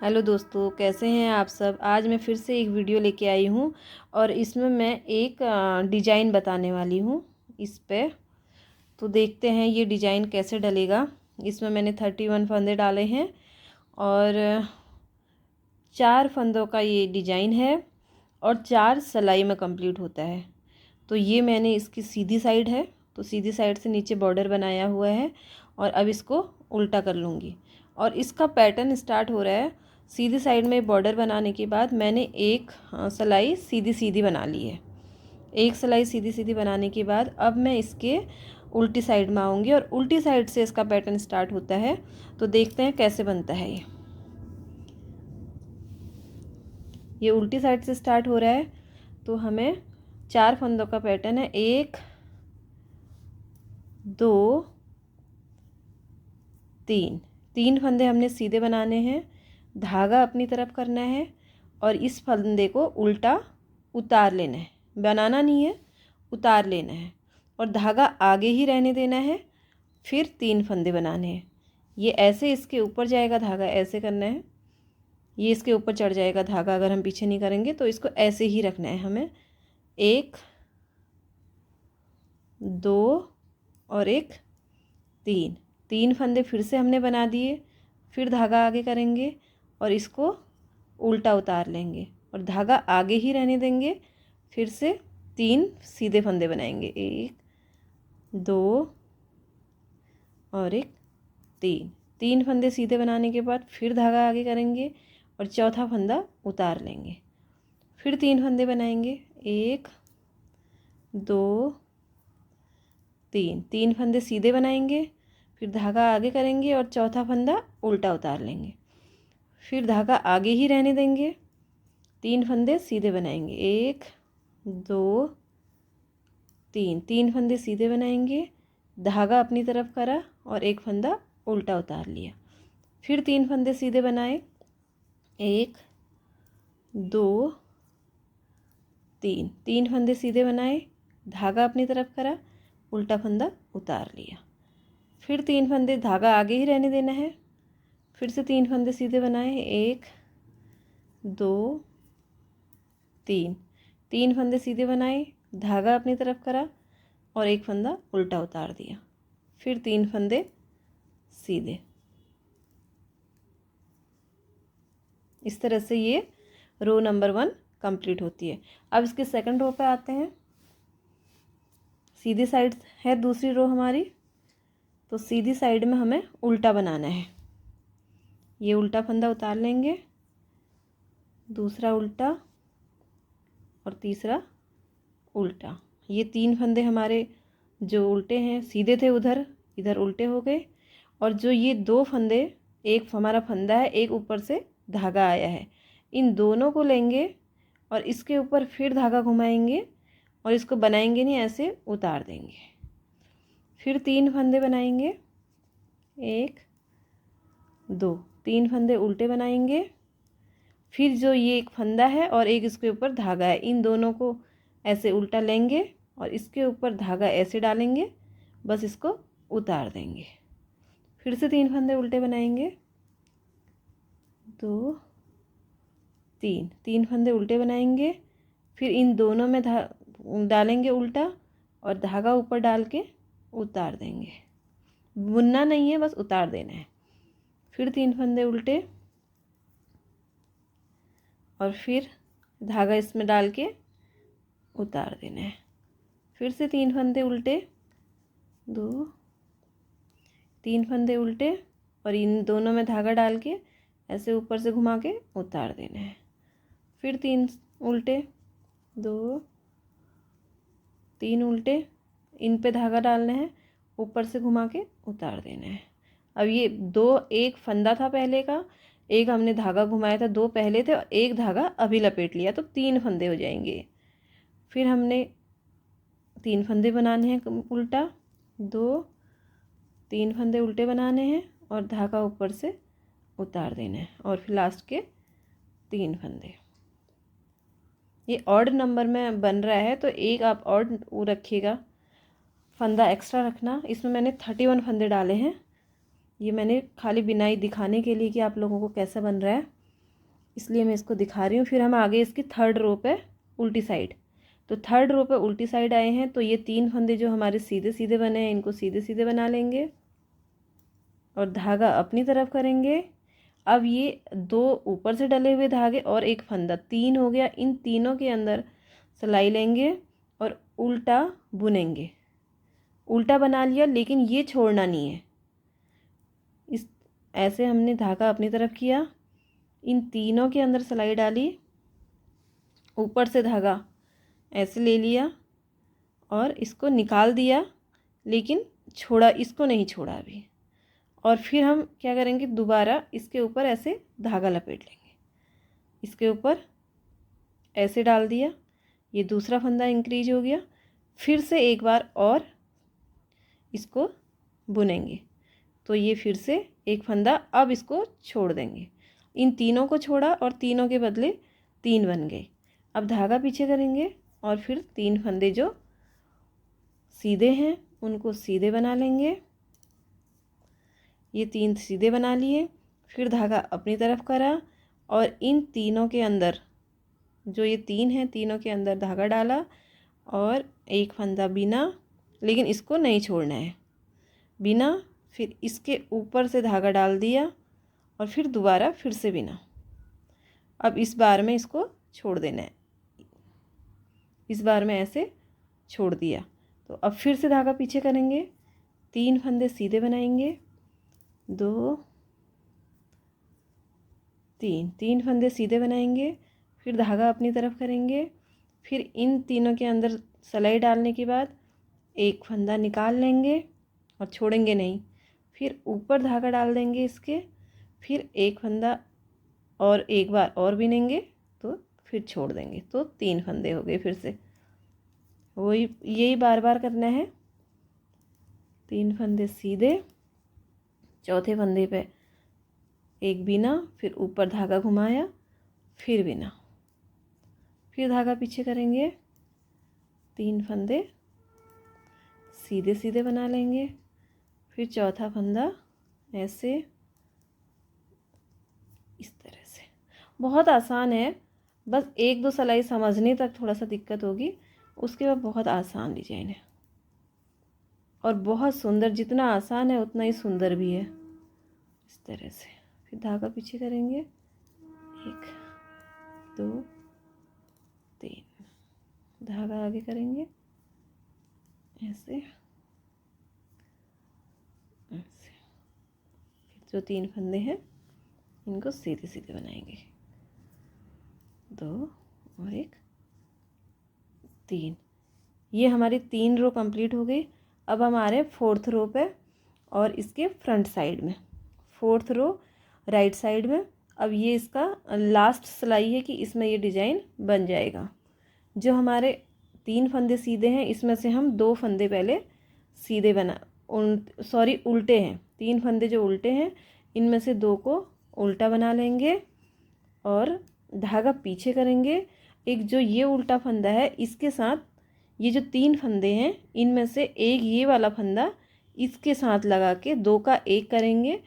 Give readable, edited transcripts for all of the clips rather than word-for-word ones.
Hello दोस्तों, कैसे हैं आप सब। आज मैं फिर से एक वीडियो लेके आई हूँ और इसमें मैं एक डिज़ाइन बताने वाली हूँ इस पे। तो देखते हैं ये डिज़ाइन कैसे डलेगा। इसमें मैंने 31 फंदे डाले हैं और 4 फंदों का ये डिज़ाइन है और 4 सिलाई में कंप्लीट होता है। तो ये मैंने इसकी सीधी साइड है, तो सीधी साइड से नीचे बॉर्डर बनाया हुआ है और अब इसको उल्टा कर लूँगी। और इसका पैटर्न स्टार्ट हो रहा है सीधी साइड में बॉर्डर बनाने के बाद मैंने एक सिलाई सीधी सीधी बना ली है। एक सिलाई सीधी सीधी बनाने के बाद अब मैं इसके उल्टी साइड में आऊँगी और उल्टी साइड से इसका पैटर्न स्टार्ट होता है। तो देखते हैं कैसे बनता है ये उल्टी साइड से स्टार्ट हो रहा है। तो हमें 4 फंदों का पैटर्न है, 1 2 3 फंदे हमने सीधे बनाने हैं, धागा अपनी तरफ करना है और इस फंदे को उल्टा उतार लेना है, बनाना नहीं है, उतार लेना है और धागा आगे ही रहने देना है। फिर 3 फंदे बनाने हैं। ये ऐसे इसके ऊपर जाएगा धागा, ऐसे करना है, ये इसके ऊपर चढ़ जाएगा धागा। अगर हम पीछे नहीं करेंगे तो इसको ऐसे ही रखना है हमें। 1 2 और 1 3 फंदे फिर से हमने बना दिए। फिर धागा आगे करेंगे और इसको उल्टा उतार लेंगे और धागा आगे ही रहने देंगे। फिर से 3 सीधे फंदे बनाएंगे, 1 2 और 1 3 फंदे सीधे बनाने के बाद फिर धागा आगे करेंगे और चौथा फंदा उतार लेंगे। फिर 3 फंदे बनाएंगे, 1 2 3 फंदे सीधे बनाएंगे, फिर धागा आगे करेंगे और चौथा फंदा उल्टा उतार लेंगे। फिर धागा आगे ही रहने देंगे, 3 फंदे सीधे बनाएंगे, 1 2 3 फंदे सीधे बनाएंगे, धागा अपनी तरफ करा और एक फंदा उल्टा उतार लिया। फिर 3 फंदे सीधे बनाए, 1 2 3 फंदे सीधे बनाए, धागा अपनी तरफ करा, उल्टा फंदा उतार लिया। फिर 3 फंदे, धागा आगे ही रहने देना है। फिर से 3 फंदे सीधे बनाए, 1 2 3 फंदे सीधे बनाए, धागा अपनी तरफ करा और एक फंदा उल्टा उतार दिया। फिर 3 फंदे सीधे। इस तरह से ये रो नंबर 1 कंप्लीट होती है। अब इसके सेकंड रो पे आते हैं। सीधी साइड है दूसरी रो हमारी, तो सीधी साइड में हमें उल्टा बनाना है। ये उल्टा फंदा उतार लेंगे, दूसरा उल्टा और तीसरा उल्टा। ये 3 फंदे हमारे जो उल्टे हैं, सीधे थे उधर, इधर उल्टे हो गए। और जो ये 2 फंदे, एक हमारा फंदा है, एक ऊपर से धागा आया है, इन दोनों को लेंगे और इसके ऊपर फिर धागा घुमाएंगे और इसको बनाएंगे नहीं, ऐसे उतार देंगे। फिर 3 फंदे बनाएंगे, 1 2 3 फंदे उल्टे बनाएंगे। फिर जो ये एक फंदा है और एक इसके ऊपर धागा है, इन दोनों को ऐसे उल्टा लेंगे और इसके ऊपर धागा ऐसे डालेंगे, बस इसको उतार देंगे। फिर से 3 फंदे उल्टे बनाएंगे, 2 3 फंदे उल्टे बनाएंगे। फिर इन दोनों में डालेंगे उल्टा और धागा ऊपर डाल के उतार देंगे। बुनना नहीं है, बस उतार देना है। फिर 3 फंदे उल्टे और फिर धागा इसमें डाल के उतार देना है। फिर से 3 फंदे उल्टे, 3 फंदे उल्टे और इन दोनों में धागा डाल के ऐसे ऊपर से घुमा के उतार देना है। फिर 3 उल्टे, 3 उल्टे, इन पे धागा डालना है, ऊपर से घुमा के उतार देना है। अब ये 2, एक फंदा था पहले का, एक हमने धागा घुमाया था, 2 पहले थे और एक धागा अभी लपेट लिया, तो 3 फंदे हो जाएंगे। फिर हमने 3 फंदे बनाने हैं उल्टा, 3 फंदे उल्टे बनाने हैं और धागा ऊपर से उतार देना है और फिर लास्ट के 3 फंदे। ये ऑड नंबर में बन रहा है, तो एक आप ऑड रखिएगा, फंदा एक्स्ट्रा रखना। इसमें मैंने 31 फंदे डाले हैं। ये मैंने खाली बिनाई दिखाने के लिए कि आप लोगों को कैसा बन रहा है। इसलिए मैं इसको दिखा रही हूँ। फिर हम आगे इसकी थर्ड रो पे उल्टी साइड, तो थर्ड रो पे उल्टी साइड आए हैं, तो ये 3 फंदे जो हमारे सीधे सीधे बने हैं इनको सीधे सीधे बना लेंगे और धागा अपनी तरफ करेंगे। अब ये 2 ऊपर से डले हुए धागे और एक फंदा, 3 हो गया। इन तीनों के अंदर सिलाई लेंगे और उल्टा बुनेंगे। उल्टा बना लिया, लेकिन ये छोड़ना नहीं है। इस ऐसे हमने धागा अपनी तरफ किया, इन तीनों के अंदर सिलाई डाली, ऊपर से धागा ऐसे ले लिया और इसको निकाल दिया, लेकिन छोड़ा, इसको नहीं छोड़ा अभी। और फिर हम क्या करेंगे, दोबारा इसके ऊपर ऐसे धागा लपेट लेंगे, इसके ऊपर ऐसे डाल दिया, ये दूसरा फंदा इंक्रीज हो गया। फिर से एक बार और इसको बुनेंगे, तो ये फिर से एक फंदा, अब इसको छोड़ देंगे। इन तीनों को छोड़ा और तीनों के बदले 3 बन गए। अब धागा पीछे करेंगे और फिर 3 फंदे जो सीधे हैं उनको सीधे बना लेंगे। ये 3 सीधे बना लिए, फिर धागा अपनी तरफ करा और इन तीनों के अंदर, जो ये 3 हैं, तीनों के अंदर धागा डाला और एक फंदा बिना, लेकिन इसको नहीं छोड़ना है, बिना। फिर इसके ऊपर से धागा डाल दिया और फिर दोबारा फिर से बिना। अब इस बार में इसको छोड़ देना है, इस बार में ऐसे छोड़ दिया। तो अब फिर से धागा पीछे करेंगे, 3 फंदे सीधे बनाएंगे, 2 3 फंदे सीधे बनाएंगे, फिर धागा अपनी तरफ करेंगे। फिर इन तीनों के अंदर सिलाई डालने के बाद एक फंदा निकाल लेंगे और छोड़ेंगे नहीं, फिर ऊपर धागा डाल देंगे इसके, फिर एक फंदा और एक बार और बिनेंगे, तो फिर छोड़ देंगे, तो 3 फंदे हो गए। फिर से वही, यही बार बार करना है। 3 फंदे सीधे, चौथे फंदे पे एक बिना, फिर ऊपर धागा घुमाया, फिर बिना, फिर धागा पीछे करेंगे, 3 फंदे सीधे सीधे बना लेंगे, फिर चौथा फंदा ऐसे, इस तरह से। बहुत आसान है, बस 1-2 सिलाई समझने तक थोड़ा सा दिक्कत होगी, उसके बाद बहुत आसान डिजाइन है और बहुत सुंदर। जितना आसान है उतना ही सुंदर भी है। इस तरह से फिर धागा पीछे करेंगे, 1 2 3, धागा आगे करेंगे ऐसे ऐसे। फिर जो 3 फंदे हैं इनको सीधे सीधे बनाएंगे, 2 और 1 3। ये हमारी 3 रो कंप्लीट हो गई। अब हम आ रहे हैं 4th रो पे और इसके फ्रंट साइड में, 4th रो राइट साइड में। अब ये इसका लास्ट सिलाई है कि इसमें ये डिज़ाइन बन जाएगा। जो हमारे 3 फंदे सीधे हैं इसमें से हम 2 फंदे पहले सीधे उल्टे हैं। 3 फंदे जो उल्टे हैं इनमें से 2 को उल्टा बना लेंगे और धागा पीछे करेंगे। एक जो ये उल्टा फंदा है इसके साथ ये जो 3 फंदे हैं इनमें से एक ये वाला फंदा इसके साथ लगा के 2 का 1 करेंगे,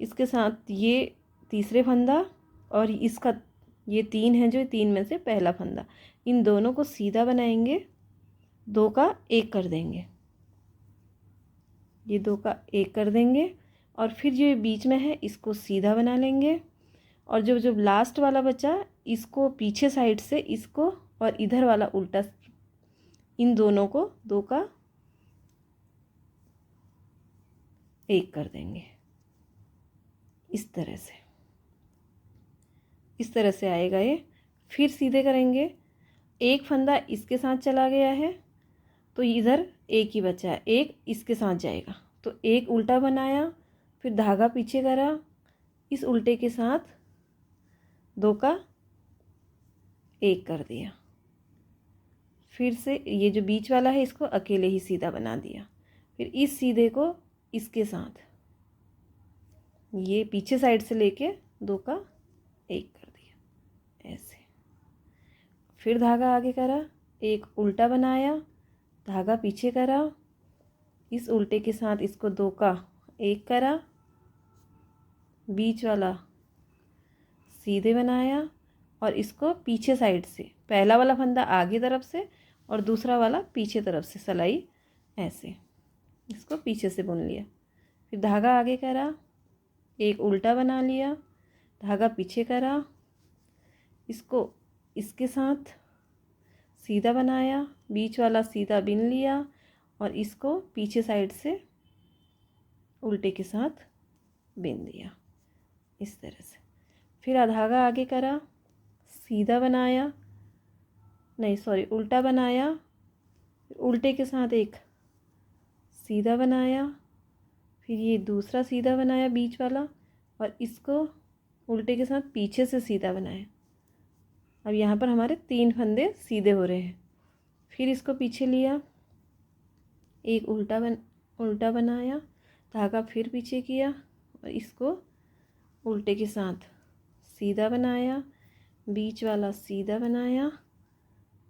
इसके साथ ये तीसरे फंदा और इसका ये 3 है जो 3 में से पहला फंदा, इन दोनों को सीधा बनाएंगे, 2 का 1 कर देंगे, ये 2 का 1 कर देंगे और फिर जो ये बीच में है इसको सीधा बना लेंगे और जो लास्ट वाला बचा इसको पीछे साइड से इसको और इधर वाला उल्टा, इन दोनों को 2 का 1 कर देंगे। इस तरह से आएगा ये। फिर सीधे करेंगे, एक फंदा इसके साथ चला गया है तो इधर एक ही बचा है, एक इसके साथ जाएगा, तो एक उल्टा बनाया, फिर धागा पीछे करा, इस उल्टे के साथ 2 का 1 कर दिया, फिर से ये जो बीच वाला है इसको अकेले ही सीधा बना दिया, फिर इस सीधे को इसके साथ ये पीछे साइड से लेके 2 का 1 कर दिया ऐसे। फिर धागा आगे करा, एक उल्टा बनाया, धागा पीछे करा, इस उल्टे के साथ इसको 2 का 1 करा, बीच वाला सीधे बनाया और इसको पीछे साइड से, पहला वाला फंदा आगे तरफ से और दूसरा वाला पीछे तरफ से, सिलाई ऐसे, इसको पीछे से बुन लिया। फिर धागा आगे करा, एक उल्टा बना लिया, धागा पीछे करा, इसको इसके साथ सीधा बनाया, बीच वाला सीधा बिन लिया और इसको पीछे साइड से उल्टे के साथ बिन दिया इस तरह से। फिर धागा आगे करा, सीधा बनाया, नहीं सॉरी उल्टा बनाया, उल्टे के साथ एक सीधा बनाया, फिर ये दूसरा सीधा बनाया बीच वाला और इसको उल्टे के साथ पीछे से सीधा बनाया। अब यहाँ पर हमारे 3 फंदे सीधे हो रहे हैं। फिर इसको पीछे लिया, एक उल्टा बनाया, धागा फिर पीछे किया और इसको उल्टे के साथ सीधा बनाया, बीच वाला सीधा बनाया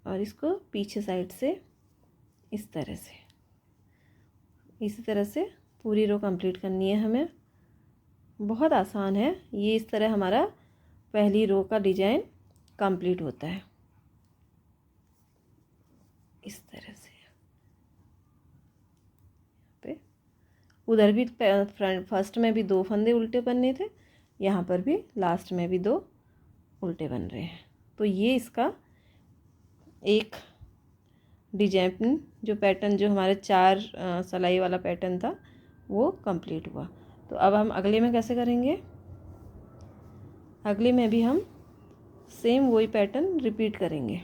और इसको पीछे साइड से इस तरह से, इसी तरह से पूरी रो कंप्लीट करनी है हमें। बहुत आसान है ये। इस तरह हमारा पहली रो का डिजाइन कंप्लीट होता है इस तरह से। पे उधर भी फर्स्ट में भी 2 फंदे उल्टे बनने थे, यहाँ पर भी लास्ट में भी 2 उल्टे बन रहे हैं। तो ये इसका एक डिजाइन, जो पैटर्न जो हमारे 4 सिलाई वाला पैटर्न था वो कंप्लीट हुआ। तो अब हम अगले में कैसे करेंगे, अगले में भी हम सेम वही पैटर्न रिपीट करेंगे।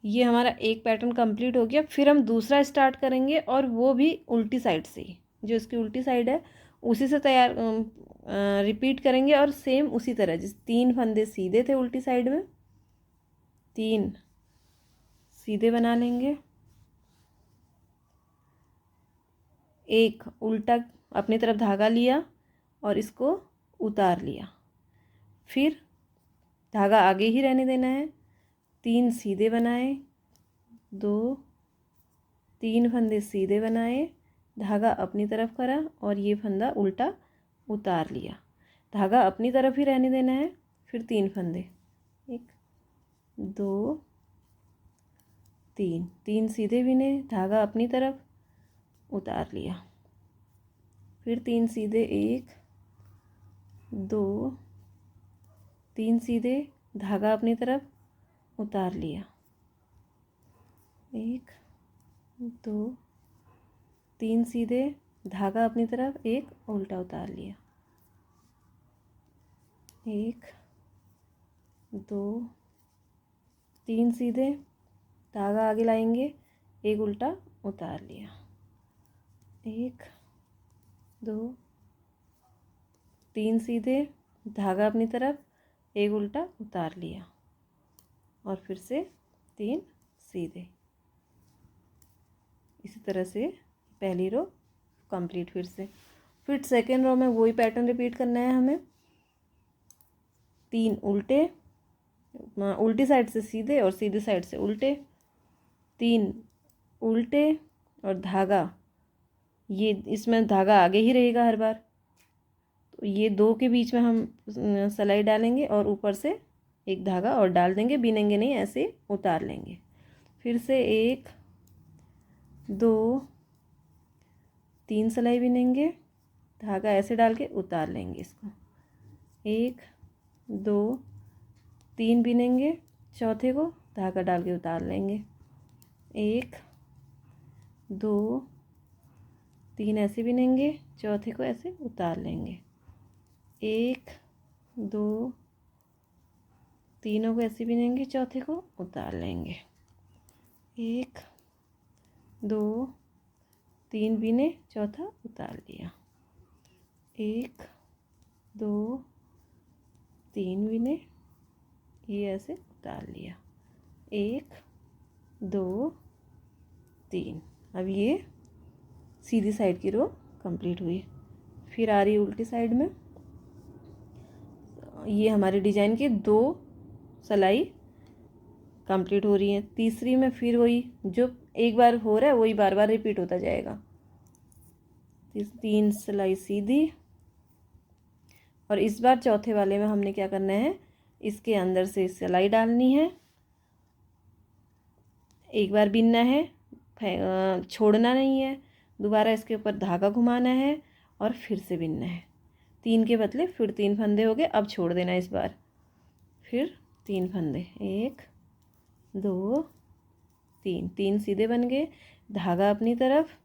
ये हमारा एक पैटर्न कंप्लीट हो गया। फिर हम दूसरा स्टार्ट करेंगे और वो भी उल्टी साइड से ही, जो इसकी उल्टी साइड है उसी से तैयार रिपीट करेंगे और सेम उसी तरह, जिस 3 फंदे सीधे थे उल्टी साइड में, 3 सीधे बना लेंगे, एक उल्टा अपनी तरफ धागा लिया और इसको उतार लिया, फिर धागा आगे ही रहने देना है, 3 सीधे बनाए, 3 फंदे सीधे बनाए, धागा अपनी तरफ करा और ये फंदा उल्टा उतार लिया, धागा अपनी तरफ ही रहने देना है, फिर 3 फंदे, 1 2 3, 3 सीधे बिने, धागा अपनी तरफ उतार लिया, फिर 3 सीधे, 1 2 3 सीधे, धागा अपनी तरफ उतार लिया, 1 2 3 सीधे, धागा अपनी तरफ, एक उल्टा उतार लिया, 1 2 3 सीधे, धागा आगे लाएंगे, एक उल्टा उतार लिया, 1 2 3 सीधे, धागा अपनी तरफ, एक उल्टा उतार लिया और फिर से 3 सीधे। इसी तरह से पहली रो कंप्लीट। फिर सेकेंड रो में वही पैटर्न रिपीट करना है हमें। 3 उल्टे, उल्टी साइड से सीधे और सीधी साइड से उल्टे, 3 उल्टे और धागा, ये इसमें धागा आगे ही रहेगा हर बार, तो ये 2 के बीच में हम सिलाई डालेंगे और ऊपर से एक धागा और डाल देंगे, बिनेंगे नहीं, ऐसे उतार लेंगे। फिर से 1 2 3 सिलाई बिनेंगे, धागा ऐसे डाल के उतार लेंगे इसको, 1 2 3 बिनेंगे, चौथे को धागा डाल के उतार लेंगे, 1 2 3 ऐसे बिनेंगे, चौथे को ऐसे उतार लेंगे, 1 2 तीनों को ऐसे बिनेंगे, चौथे को उतार लेंगे, 1 2 3 बिने, चौथा उतार लिया, 1 2 3 बिने, ये ऐसे उतार लिया, 1 2 3। अब ये सीधी साइड की रो कंप्लीट हुई। फिर आ रही उल्टी साइड में, ये हमारे डिजाइन के 2 सिलाई कंप्लीट हो रही है। तीसरी में फिर वही जो एक बार हो रहा है वही बार बार रिपीट होता जाएगा। 3 सिलाई सीधी, और इस बार चौथे वाले में हमने क्या करना है, इसके अंदर से सिलाई डालनी है, एक बार बिनना है, छोड़ना नहीं है, दोबारा इसके ऊपर धागा घुमाना है और फिर से बिनना है। 3 के बदले फिर 3 फंदे हो गए, अब छोड़ देना इस बार, फिर 3 फंदे, 1 2 3 सीधे बन गए, धागा अपनी तरफ,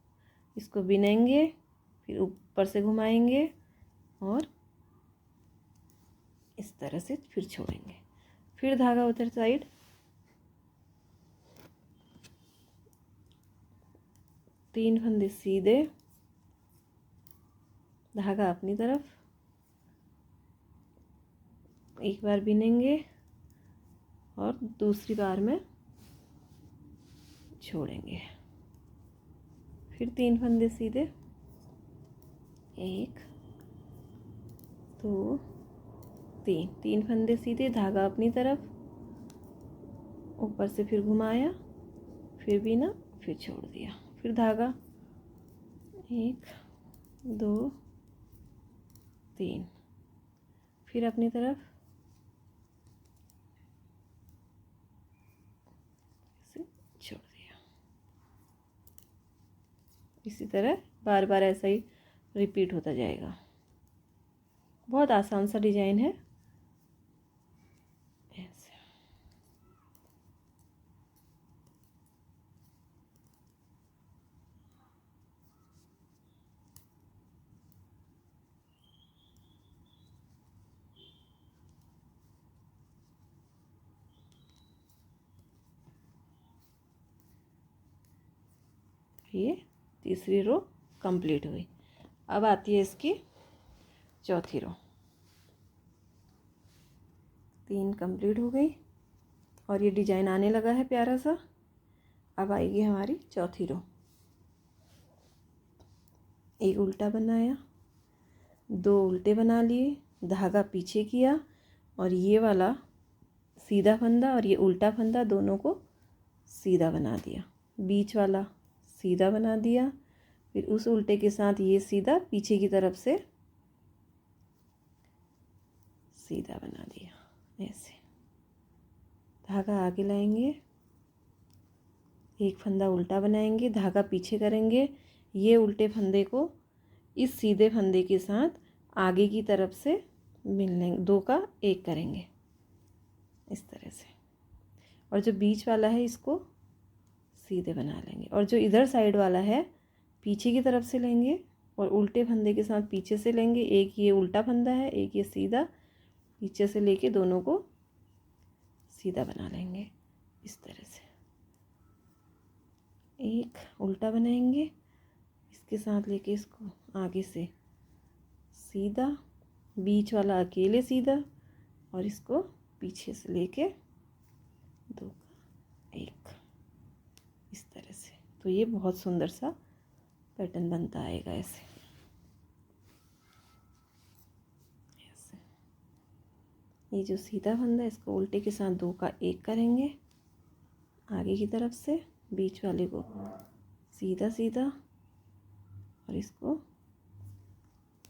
इसको बिनेंगे, फिर ऊपर से घुमाएंगे और इस तरह से फिर छोड़ेंगे, फिर धागा उधर साइड, तीन फंदे सीधे, धागा अपनी तरफ, एक बार बिनेंगे और दूसरी बार में छोड़ेंगे, फिर 3 फंदे सीधे, 1 2 3 फंदे सीधे, धागा अपनी तरफ, ऊपर से फिर घुमाया, फिर बिना, फिर छोड़ दिया, फिर धागा, 1 2 3, फिर अपनी तरफ से छोड़ दिया। इसी तरह बार बार ऐसा ही रिपीट होता जाएगा। बहुत आसान सा डिजाइन है। ऐसे ये तीसरी रो कंप्लीट हुई। अब आती है इसकी चौथी रो। 3 कंप्लीट हो गई और ये डिजाइन आने लगा है प्यारा सा। अब आएगी हमारी चौथी रो। एक उल्टा बनाया, 2 उल्टे बना लिए, धागा पीछे किया और ये वाला सीधा फंदा और ये उल्टा फंदा दोनों को सीधा बना दिया, बीच वाला सीधा बना दिया, फिर उस उल्टे के साथ ये सीधा पीछे की तरफ से सीधा बना दिया। ऐसे धागा आगे लाएंगे, एक फंदा उल्टा बनाएंगे, धागा पीछे करेंगे, ये उल्टे फंदे को इस सीधे फंदे के साथ आगे की तरफ से मिल लेंगे, 2 का 1 करेंगे इस तरह से, और जो बीच वाला है इसको सीधे बना लेंगे, और जो इधर साइड वाला है पीछे की तरफ से लेंगे और उल्टे फंदे के साथ पीछे से लेंगे। एक ये उल्टा फंदा है, एक ये सीधा, पीछे से लेके दोनों को सीधा बना लेंगे इस तरह से। एक उल्टा बनाएंगे, इसके साथ लेके इसको आगे से सीधा, बीच वाला अकेले सीधा और इसको पीछे से लेके 2 का 1 इस तरह से। तो ये बहुत सुंदर सा पैटर्न बनता आएगा ऐसे। ये जो सीधा फंदा है इसको उल्टे के साथ 2 का 1 करेंगे आगे की तरफ से, बीच वाले को सीधा सीधा और इसको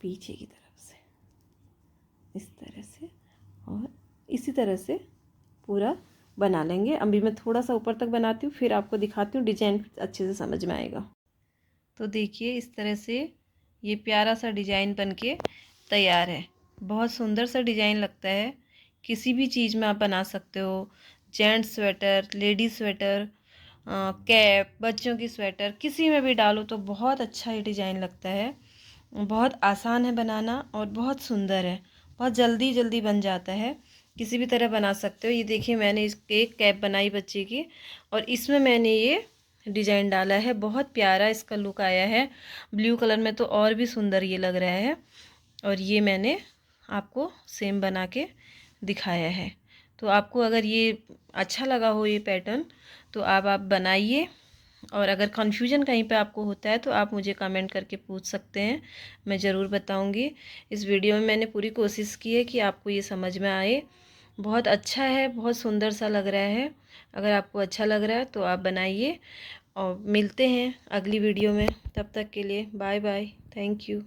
पीछे की तरफ से इस तरह से, और इसी तरह से पूरा बना लेंगे। अभी मैं थोड़ा सा ऊपर तक बनाती हूँ, फिर आपको दिखाती हूँ, डिजाइन अच्छे से समझ में आएगा। तो देखिए इस तरह से ये प्यारा सा डिजाइन बनके तैयार है। बहुत सुंदर सा डिजाइन लगता है, किसी भी चीज़ में आप बना सकते हो, gents sweater, ladies sweater, cap, बच्चों की स्वेटर, किसी में भी डालो तो बहुत अच्छा ये डिजाइन लगता है। बहुत आसान है बनाना और बहुत सुंदर है, बहुत जल्दी जल्दी बन जाता है, किसी भी तरह बना सकते हो। ये देखिए मैंने इसके एक कैप बनाई बच्चे की और इसमें मैंने ये डिजाइन डाला है, बहुत प्यारा इसका लुक आया है। ब्लू कलर में तो और भी सुंदर ये लग रहा है, और ये मैंने आपको सेम बना के दिखाया है। तो आपको अगर ये अच्छा लगा हो ये पैटर्न तो आप बनाइए, और अगर कन्फ्यूजन कहीं पे आपको होता है तो आप मुझे कमेंट करके पूछ सकते हैं, मैं ज़रूर बताऊंगी। इस वीडियो में मैंने पूरी कोशिश की है कि आपको ये समझ में आए। बहुत अच्छा है, बहुत सुंदर सा लग रहा है। अगर आपको अच्छा लग रहा है तो आप बनाइए, और मिलते हैं अगली वीडियो में। तब तक के लिए बाय बाय, थैंक यू।